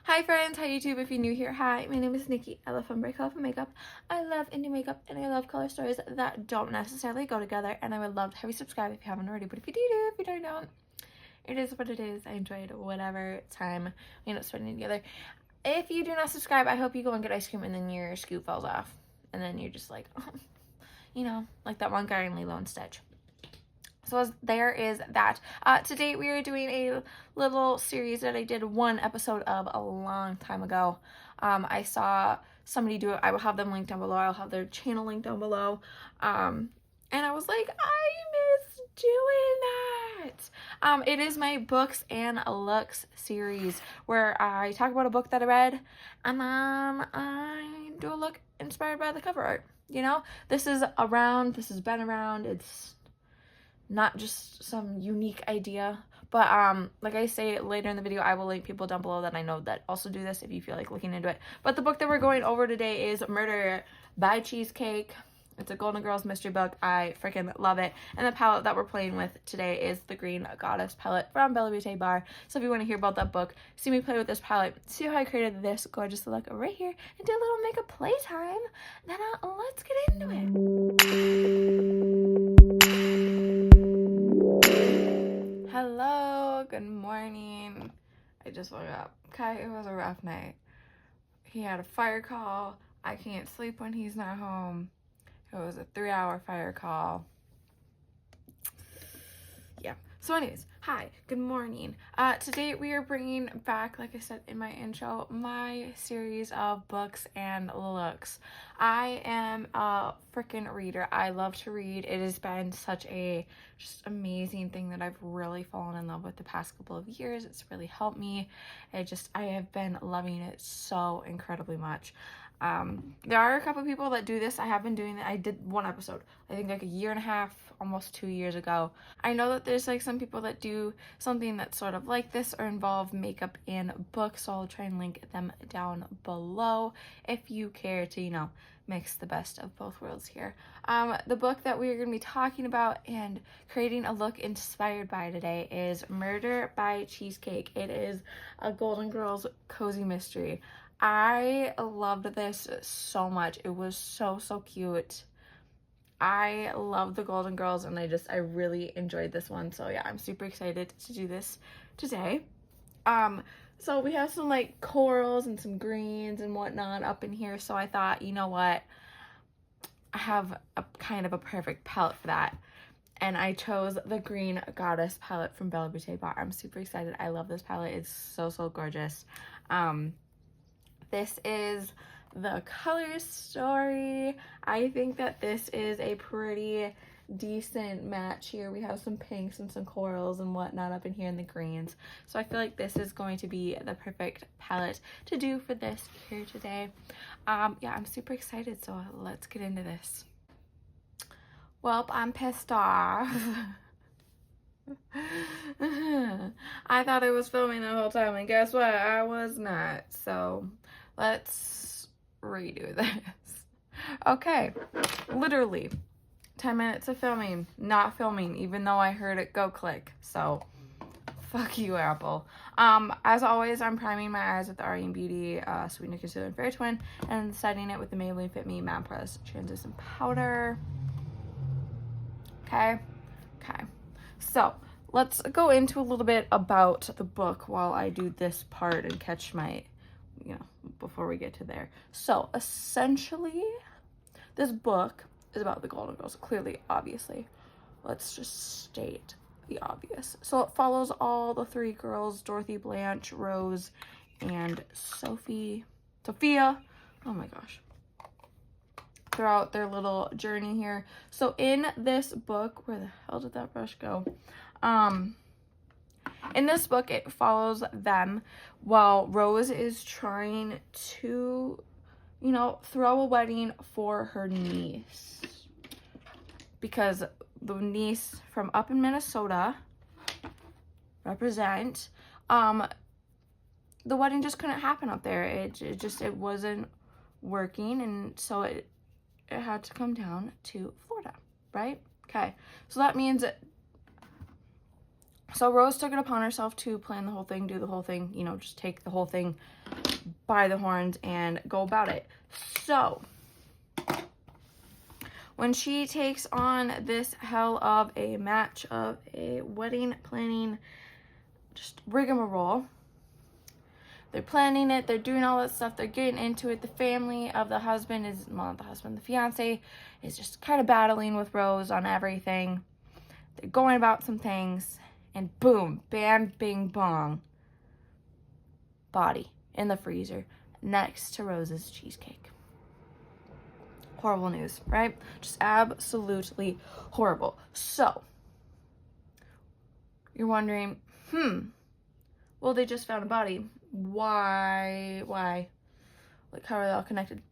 Hi friends, hi YouTube. If you're new here, hi, my name is Nikki. I love fun break off and makeup. I love indie makeup and I love color stories that don't necessarily go together, and I would love to have you subscribe if you haven't already, but if you do, if you don't, it is what it is. I enjoyed whatever time we end up spending together. If you do not subscribe, I hope you go and get ice cream and then your scoop falls off and then you're just like, you know, like that one guy in Lilo and Stitch. So there is that. Today we are doing a little series that I did one episode of a long time ago. I saw somebody do it. I will have them linked down below. I'll have their channel linked down below. And I was like, I miss doing that. It is my books and looks series where I talk about a book that I read and then I do a look inspired by the cover art. You know, this has been around. It's not just some unique idea, but like I say later in the video, I will link people down below that I know that also do this if you feel like looking into it. But the book that we're going over today is Murder by Cheesecake. It's a Golden Girls mystery book. I freaking love it. And the palette that we're playing with today is the Green Goddess palette from BellaBeauteBar. So if you want to hear about that book, see me play with this palette, see how I created this gorgeous look right here, and do a little makeup playtime, then let's get into it. Hello, good morning. I just woke up. Okay, it was a rough night. He had a fire call. I can't sleep when he's not home. It was a 3-hour fire call. Yeah. So anyways, hi, good morning. Today we are bringing back, like I said in my intro, my series of books and looks. I am a freaking reader. I love to read. It has been such a just amazing thing that I've really fallen in love with the past couple of years. It's really helped me. I have been loving it so incredibly much. There are a couple of people that do this. I have been doing it. I did one episode, I think like a year and a half, almost 2 years ago. I know that there's like some people that do something that's sort of like this or involve makeup and books, so I'll try and link them down below if you care to, you know, mix the best of both worlds here. The book that we're going to be talking about and creating a look inspired by today is Murder by Cheesecake. It is a Golden Girls cozy mystery. I loved this so much. It was so cute. I love the Golden Girls and I really enjoyed this one. So yeah, I'm super excited to do this today. So we have some like corals and some greens and whatnot up in here. So I thought, you know what? I have a kind of a perfect palette for that. And I chose the Green Goddess palette from BellaBeauteBar. I'm super excited. I love this palette. It's so gorgeous. This is the color story. I think that this is a pretty decent match here. We have some pinks and some corals and whatnot up in here in the greens. So I feel like this is going to be the perfect palette to do for this here today. Yeah, I'm super excited. So let's get into this. Well, I'm pissed off. I thought it was filming the whole time, and guess what? I was not. So let's redo this. Okay, literally 10 minutes of filming, not filming, even though I heard it go click. So fuck you, Apple. As always, I'm priming my eyes with the RE Beauty Sweetener Concealer and Fair Twin, and setting it with the Maybelline Fit Me Matte Press Translucent Powder. Okay. So let's go into a little bit about the book while I do this part and catch my, you know, before we get to there. So essentially, this book is about the Golden Girls, clearly, obviously. Let's just state the obvious. So it follows all the 3 girls, Dorothy, Blanche, Rose, and Sophia. Oh my gosh. Throughout their little journey here. So in this book, where the hell did that brush go? In this book, it follows them while Rose is trying to, you know, throw a wedding for her niece. Because the niece from up in Minnesota, represent, the wedding just couldn't happen up there. It wasn't working, and so it had to come down to Florida, right? Okay, so that means So Rose took it upon herself to plan the whole thing, do the whole thing, you know, just take the whole thing by the horns and go about it. So when she takes on this hell of a match of a wedding planning, just rigmarole, they're planning it, they're doing all that stuff, they're getting into it. The family of the husband is, well, not the husband, the fiance is just kind of battling with Rose on everything. They're going about some things. And boom, bam, bing, bong, body in the freezer next to Rose's cheesecake. Horrible news, right? Just absolutely horrible. So, you're wondering, well, they just found a body. Why? Like, how are they all connected?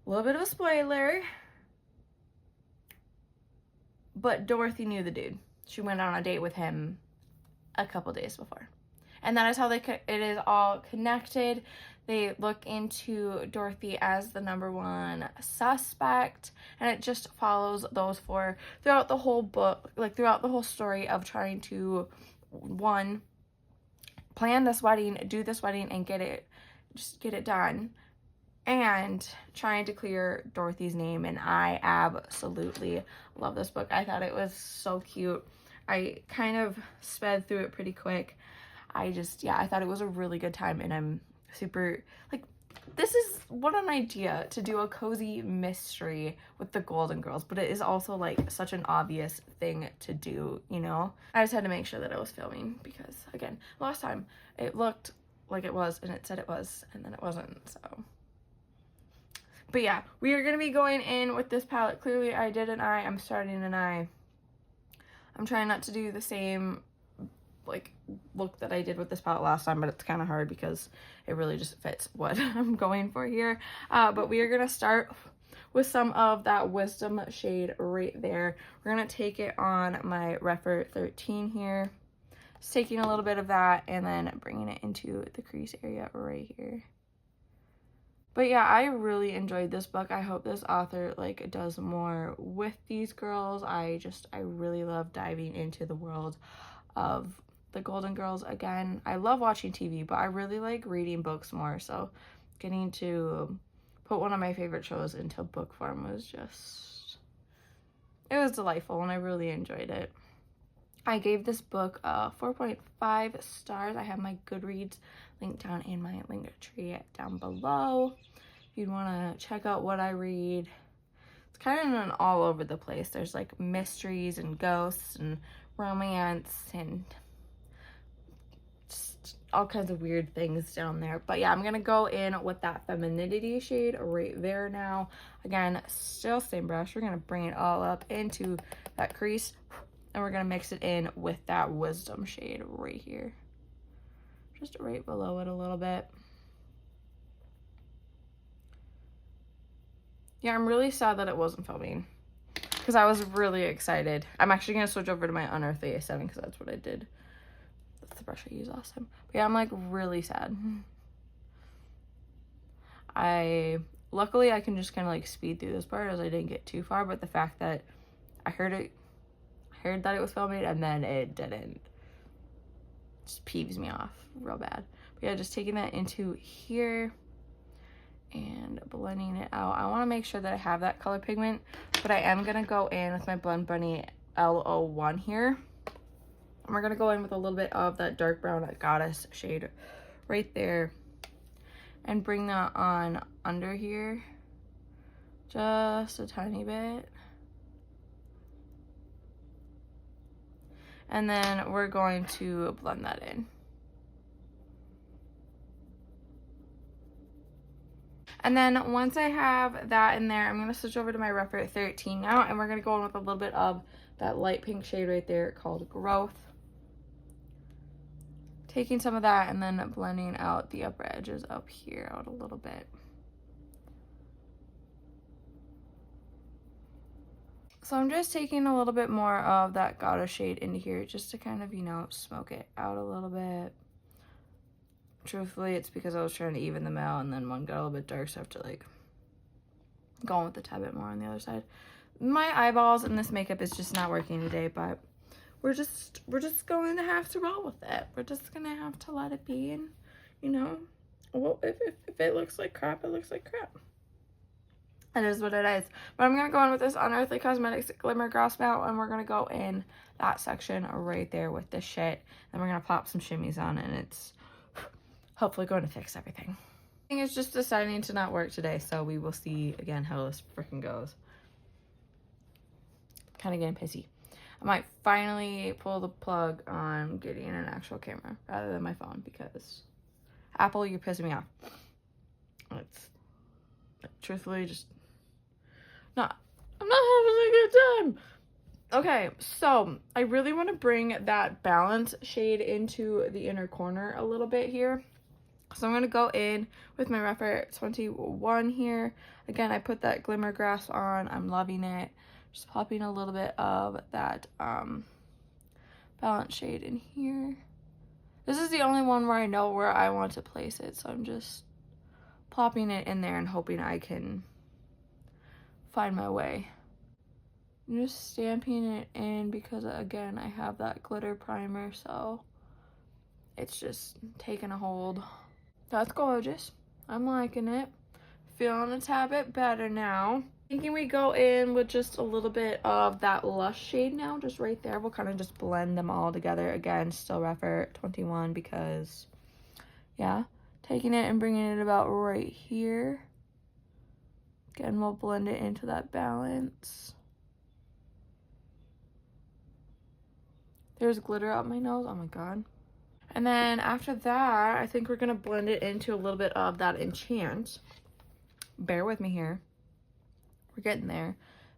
A little bit of a spoiler, but Dorothy knew the dude. She went on a date with him a couple days before. And that is how it is all connected. They look into Dorothy as the #1 suspect. And it just follows those four throughout the whole book, like throughout the whole story of trying to, one, plan this wedding, do this wedding, and get it done. And trying to clear Dorothy's name. And I absolutely love this book. I thought it was so cute. I kind of sped through it pretty quick. I thought it was a really good time, and I'm super, like, this is, what an idea to do a cozy mystery with the Golden Girls, but it is also, like, such an obvious thing to do, you know? I just had to make sure that I was filming, because, again, last time, it looked like it was, and it said it was, and then it wasn't, so. But yeah, we are going to be going in with this palette. Clearly, I did an eye. I'm starting an eye. I'm trying not to do the same, like, look that I did with this palette last time, but it's kind of hard because it really just fits what I'm going for here. But we are going to start with some of that Wisdom shade right there. We're going to take it on my Rephr 13 here. Just taking a little bit of that and then bringing it into the crease area right here. But yeah, I really enjoyed this book. I hope this author, like, does more with these girls. I really love diving into the world of the Golden Girls again. I love watching TV, but I really like reading books more. So getting to put one of my favorite shows into book form was just, it was delightful, and I really enjoyed it. I gave this book 4.5 stars. I have my Goodreads linked down in my link tree down below. If you'd want to check out what I read. It's kind of an all over the place. There's like mysteries and ghosts and romance and just all kinds of weird things down there. But yeah, I'm going to go in with that Femininity shade right there now. Again, still same brush. We're going to bring it all up into that crease. And we're going to mix it in with that Wisdom shade right here. Just right below it a little bit. Yeah, I'm really sad that it wasn't filming, because I was really excited. I'm actually going to switch over to my Unearthly A7 because that's what I did. That's the brush I used last time. But yeah, I'm like really sad. Luckily I can just kind of like speed through this part as I didn't get too far, but the fact that I heard that it was filming and then it didn't just peeves me off real bad. But yeah, just taking that into here and blending it out. I want to make sure that I have that color pigment, but I am going to go in with my Blend Bunny L01 here. And we're going to go in with a little bit of that dark brown Goddess shade right there and bring that on under here just a tiny bit. And then we're going to blend that in. And then once I have that in there, I'm going to switch over to my Rephr 13 now, and we're going to go in with a little bit of that light pink shade right there called Growth. Taking some of that and then blending out the upper edges up here out a little bit. So I'm just taking a little bit more of that Goddess shade into here just to kind of, you know, smoke it out a little bit. Truthfully, it's because I was trying to even them out, and then one got a little bit dark, so I have to like go on with a tad bit more on the other side. My eyeballs and this makeup is just not working today, but we're just going to have to roll with it. We're just gonna have to let it be, and you know, well, if it looks like crap, it looks like crap. It is what it is. But I'm gonna go in with this Unearthly Cosmetics Glimmer Gloss Palette, and we're gonna go in that section right there with this shit. Then we're gonna pop some shimmies on it, and it's hopefully going to fix everything. I think it's just deciding to not work today, so we will see again how this freaking goes. Kind of getting pissy. I might finally pull the plug on getting an actual camera rather than my phone, because Apple, you're pissing me off. It's truthfully just not, I'm not having a good time. Okay, so I really want to bring that balance shade into the inner corner a little bit here. So I'm going to go in with my Refer 21 here. Again, I put that Glimmer Grass on. I'm loving it. Just popping a little bit of that balance shade in here. This is the only one where I know where I want to place it, so I'm just plopping it in there and hoping I can find my way. I'm just stamping it in because, again, I have that glitter primer, so it's just taking a hold. That's gorgeous. I'm liking it. Feeling a tad bit better now. Thinking we go in with just a little bit of that Lush shade now, just right there. We'll kind of just blend them all together. Again, still Refer 21 because, yeah. Taking it and bringing it about right here. Again, we'll blend it into that balance. There's glitter up my nose. Oh my god. And then after that, I think we're going to blend it into a little bit of that Enchant. Bear with me here. We're getting there.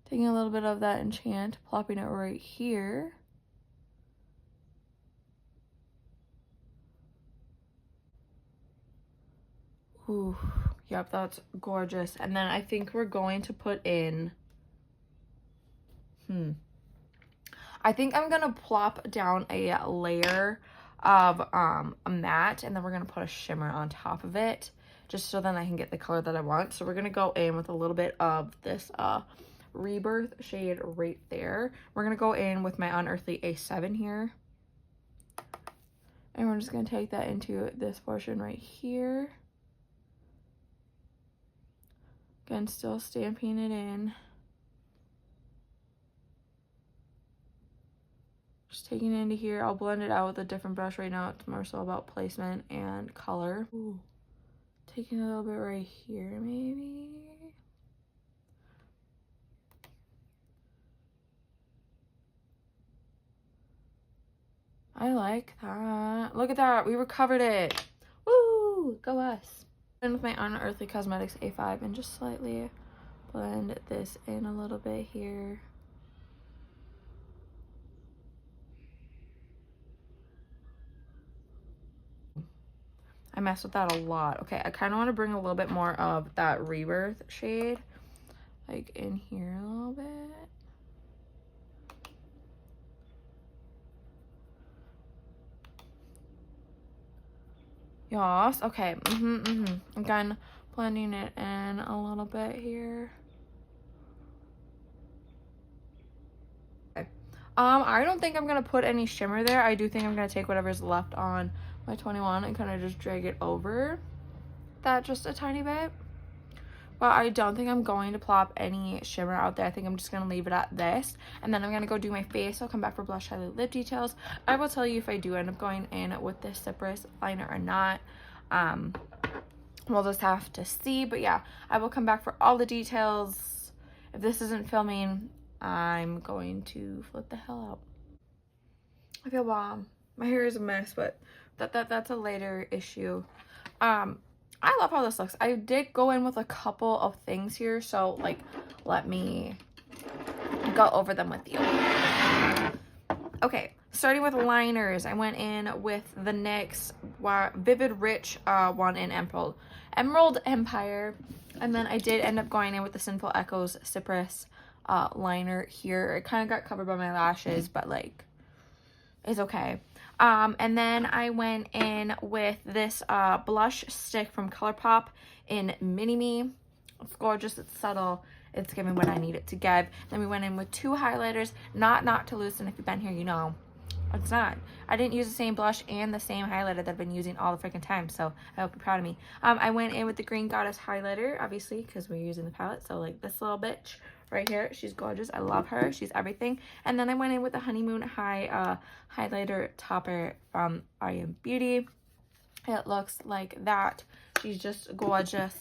Taking a little bit of that Enchant, plopping it right here. Ooh, yep, that's gorgeous. And then I think we're going to put in, I think I'm gonna plop down a layer of a matte, and then we're gonna put a shimmer on top of it, just so then I can get the color that I want. So we're gonna go in with a little bit of this Rebirth shade right there. We're gonna go in with my Unearthly A7 here, and we're just gonna take that into this portion right here. Again, still stamping it in. Just taking it into here. I'll blend it out with a different brush right now. It's more so about placement and color. Ooh. Taking a little bit right here, maybe. I like that. Look at that. We recovered it. Woo! Go us. And with my Unearthly Cosmetics A5 and just slightly blend this in a little bit here. I mess with that a lot. Okay, I kind of want to bring a little bit more of that Rebirth shade, like in here a little bit. Yes, okay, Again, blending it in a little bit here. Okay. I don't think I'm gonna put any shimmer there. I do think I'm gonna take whatever's left on my 21 and kind of just drag it over that just a tiny bit. But I don't think I'm going to plop any shimmer out there. I think I'm just going to leave it at this. And then I'm going to go do my face. I'll come back for blush, highlight, lip details. I will tell you if I do end up going in with this Cypress liner or not. We'll just have to see. But yeah, I will come back for all the details. If this isn't filming, I'm going to flip the hell out. I feel bomb. My hair is a mess, but that's a later issue. I love how this looks. I did go in with a couple of things here, so like let me go over them with you. Okay, starting with liners, I went in with the NYX Vivid Rich one in Emerald Empire, and then I did end up going in with the Sinful Echoes Cypress liner here. It kind of got covered by my lashes, but like it's okay. And then I went in with this blush stick from ColourPop in Mini Me. It's gorgeous, it's subtle, it's giving what I need it to give. Then we went in with two highlighters, not to loosen. If you've been here, you know. It's not. I didn't use the same blush and the same highlighter that I've been using all the freaking time, so I hope you're proud of me. I went in with the Green Goddess highlighter, obviously, because we're using the palette. So, like, this little bitch right here, she's gorgeous. I love her. She's everything. And then I went in with the Honeymoon High highlighter topper from I Am Beauty. It looks like that. She's just gorgeous.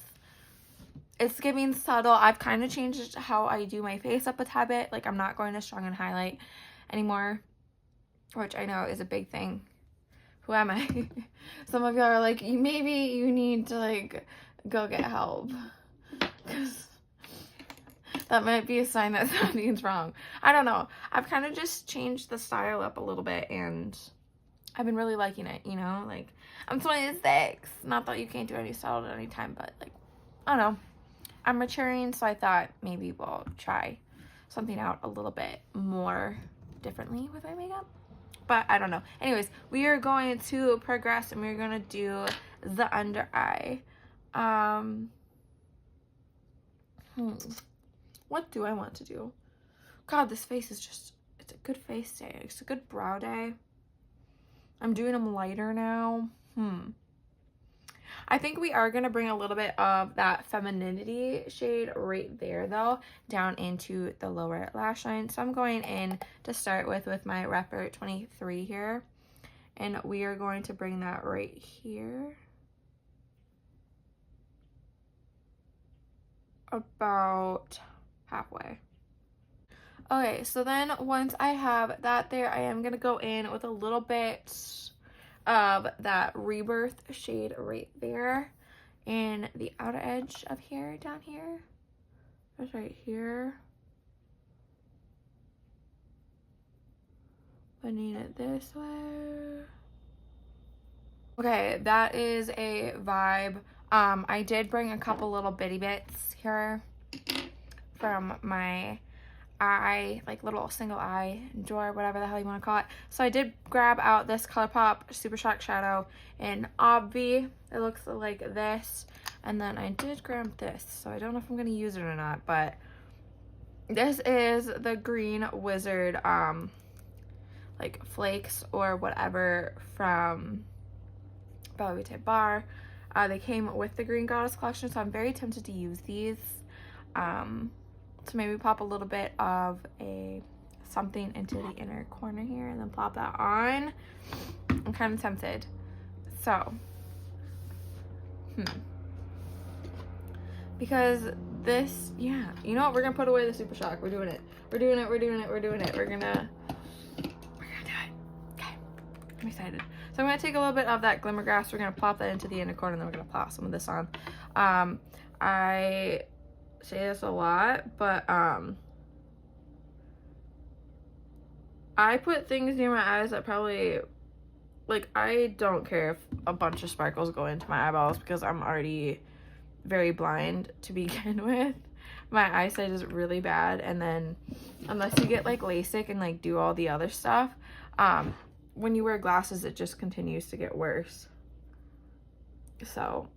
It's giving subtle. I've kind of changed how I do my face up a tad bit. Like, I'm not going as strong in highlight anymore, which I know is a big thing. Who am I? Some of y'all are like, maybe you need to, like, go get help. Because that might be a sign that something's wrong. I don't know. I've kind of just changed the style up a little bit, and I've been really liking it, you know? Like, I'm 26. Not that you can't do any style at any time, but, like, I don't know. I'm maturing, so I thought maybe we'll try something out a little bit more differently with my makeup. But I don't know. Anyways, we are going to progress, and we're going to do the under eye. What do I want to do? God, this face is just, it's a good face day. It's a good brow day. I'm doing them lighter now. I think we are going to bring a little bit of that femininity shade right there, though, down into the lower lash line. So I'm going in to start with my Repper 23 here. And we are going to bring that right here. About halfway. Okay, so then once I have that there, I am going to go in with a little bit of that Rebirth shade right there in the outer edge of here, down here. That's right here. Blending it this way. Okay, that is a vibe. I did bring a couple little bitty bits here from my eye, like little single eye drawer, whatever the hell you want to call it. So I did grab out this ColourPop Super Shock Shadow in Obvi. It looks like this. And then I did grab this, so I don't know if I'm going to use it or not, but this is the Green Wizard, like flakes or whatever from BellaBeauteBar. They came with the Green Goddess collection, so I'm very tempted to use these. So maybe pop a little bit of something into the inner corner here and then plop that on. I'm kind of tempted. So, because this, yeah, you know what? We're gonna put away the Super Shock. We're doing it. We're doing it. We're doing it. We're doing it. We're gonna do it. Okay, I'm excited. So I'm gonna take a little bit of that Glimmer Grass. We're gonna plop that into the inner corner, and then we're gonna plop some of this on. I say this a lot, but I put things near my eyes that probably, like, I don't care if a bunch of sparkles go into my eyeballs because I'm already very blind to begin with. My eyesight is really bad, and then unless you get like LASIK and like do all the other stuff, when you wear glasses it just continues to get worse. So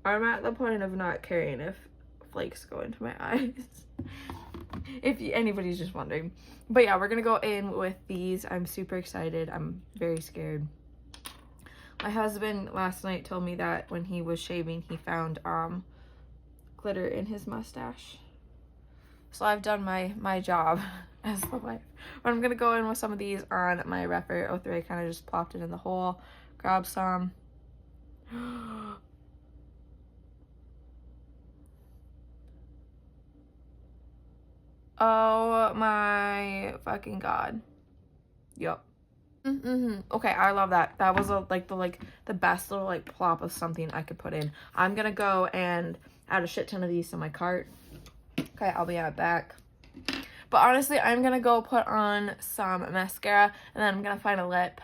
I'm at the point of not caring if flakes go into my eyes. If anybody's just wondering. But yeah, we're gonna go in with these. I'm super excited. I'm very scared. My husband last night told me that when he was shaving, he found glitter in his mustache. So I've done my job as the wife. But I'm gonna go in with some of these on my Repper 03. I kind of just plopped it in the hole. Grab some. Oh my fucking god. Yup. Okay, I love that. That was the best little like plop of something I could put in. I'm gonna go and add a shit ton of these to my cart. Okay, I'll be right back. But honestly, I'm gonna go put on some mascara, and then I'm gonna find a lip,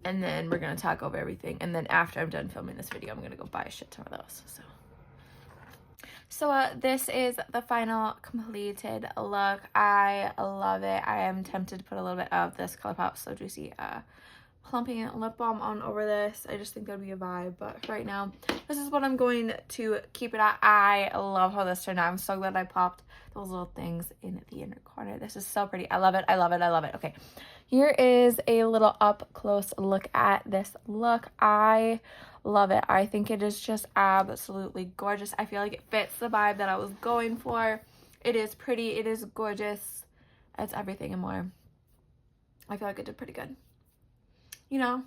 and then we're gonna talk over everything. And then after I'm done filming this video, I'm gonna go buy a shit ton of those. So this is the final completed look. I love it. I am tempted to put a little bit of this ColourPop So Juicy clumping lip balm on over this. I just think that would be a vibe, but right now this is what I'm going to keep it at. I love how this turned out. I'm so glad I popped those little things in the inner corner. This is so pretty. I love it. I love it. I love it. Okay, here is a little up close look at this look. I love it. I think it is just absolutely gorgeous. I feel like it fits the vibe that I was going for. It is pretty. It is gorgeous. It's everything and more. I feel like it did pretty good. You know,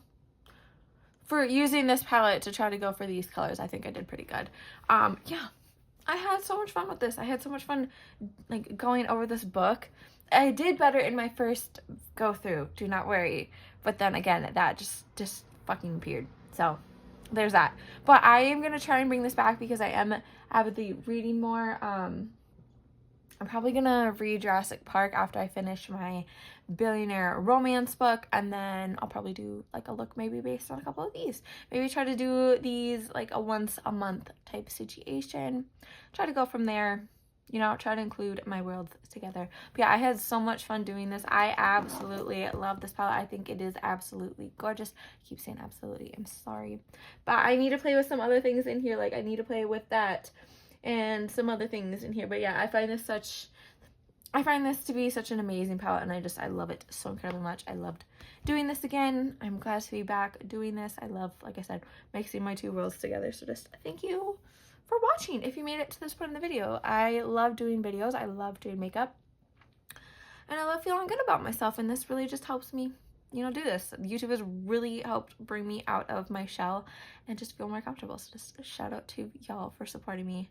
for using this palette to try to go for these colors, I think I did pretty good. Yeah, I had so much fun with this. I had so much fun like going over this book. I did better in my first go through, do not worry. But then again, that just fucking appeared. So there's that. But I am going to try and bring this back because I am avidly reading more. I'm probably gonna read Jurassic Park after I finish my billionaire romance book, and then I'll probably do like a look maybe based on a couple of these. Maybe try to do these like a once a month type situation. Try to go from there, you know, try to include my worlds together. But yeah, I had so much fun doing this. I absolutely love this palette. I think it is absolutely gorgeous. I keep saying absolutely, I'm sorry. But I need to play with some other things in here. Like I need to play with that and some other things in here. But yeah, I find this to be such an amazing palette, and I love it so incredibly much. I loved doing this again. I'm glad to be back doing this. I love, like I said, mixing my two worlds together. So just thank you for watching if you made it to this point in the video. I love doing videos. I love doing makeup, and I love feeling good about myself, and this really just helps me, you know, do this. YouTube has really helped bring me out of my shell and just feel more comfortable. So just a shout out to y'all for supporting me.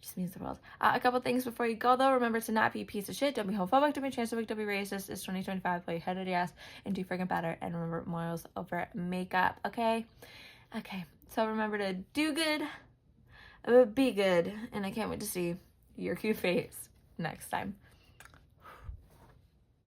Just means the world. A couple things before you go though. Remember to not be a piece of shit. Don't be homophobic. Don't be transphobic. Don't be racist. It's 2025. Play your head out of your ass and do freaking better. And remember, morals over makeup. Okay? Okay. So remember to do good, be good, and I can't wait to see your cute face next time.